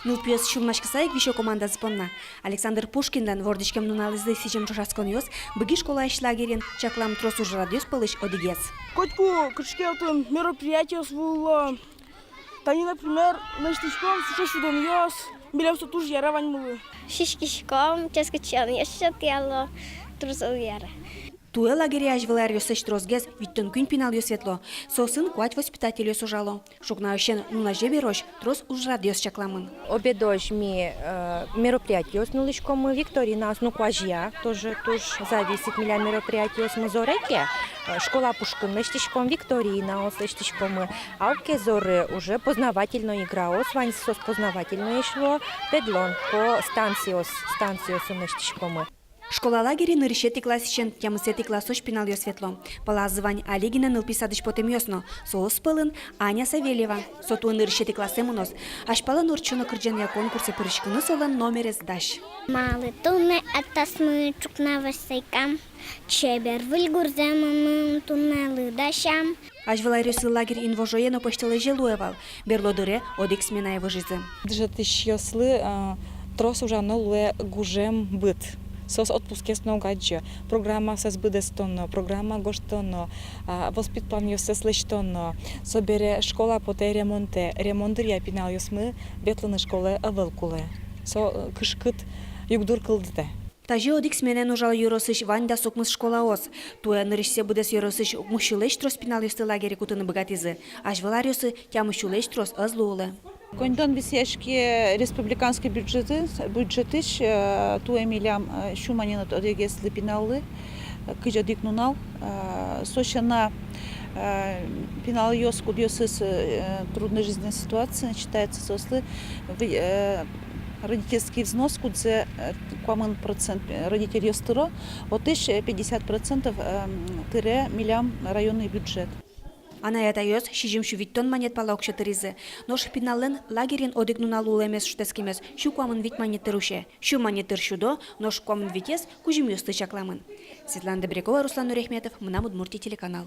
Нылпиос шулмашкасаек вишо команда спонна. Александр Пушкиндан вордичкем нуналызды сичем жошаскониос, быги школа лагерин чаклам трос уже радиос пылыш одигес. Котку крышкелтон мероприятие было. Тани, например, наштичком сейчас удомьёс, билем что туж яра ваньмулы. Шишкишком, ческачан, я шатяло, трусал яра. Туэ лагеря ажвелар ёсыч тросгез, виттен күн пинал ёсветло. Сосын куать воспитатель ёсужало. Шукнающен нунаже берош, трос уж радиос чакламын. Обедож ми мероприятие нуличком Викторина куажья, тоже туж зависит миля мероприятие с мазореке. Школа Пушкин лештичком Викторина ослештичком. А у зоры уже познавательная игра, освань сос познавательное шло, педлон по станциос лештичком. Школа лагери нырышети классичен, тямысети классош пинал ёсветло. Палазывань Олегина нылписадыш потем ёсно. Соос пылын Аня Савельева. Сотуы нырышети классем унос. Ашпалын урчуно кырджен я конкурсе пырышкыны солын номерес даш. Малы туны атасмы чукнаваш сайкам, чебер выльгурземым туннелы дашам. Ажвелайрёсы лагерь инвожоено почтелы желуевал. Берлодыре одик смена выжизы. Джетыш ёслы трос уже нуле гужем быт. Сос отпускес ногадже, программа сес быдестонно, программа гоштонно, воспитплан ёсес лештонно, собере школа поте ремонтыря пинал ёсмы, бетланы школы авылкулы. Со кышкыт югдур кылдыте. Тажи одик сменен ужал юросыш Ванда сокмыс школа ос. Туя нырышсе будес юросыш мушилеш трос пинал ёсты лагере кутыны богатизы. Ажвеларёсы тямушулеш трос азлуулы. Кондон висяшки республиканский бюджеты ту эмилям шуманинат одегес лепиналлы кыжа дикнунал сошана пинал ёс кубьёсыс трудной жизненной ситуации считается сослы родительский взнос кудзе куамын процент родитель ёстыро отыш 50% тире милям районный бюджет. Ана это ёс шижим шувиттон манет палаукша тыризы. Нош пиналлен лагерин одик нуналул эмес шутескимес, шу куамын вит манеттыруше. Шу манеттыр шудо, нош куамын витес, кужим ёсты чакламын. Светлана Добрякова, Руслан Нурехметов, Мына Удмуртия телеканал.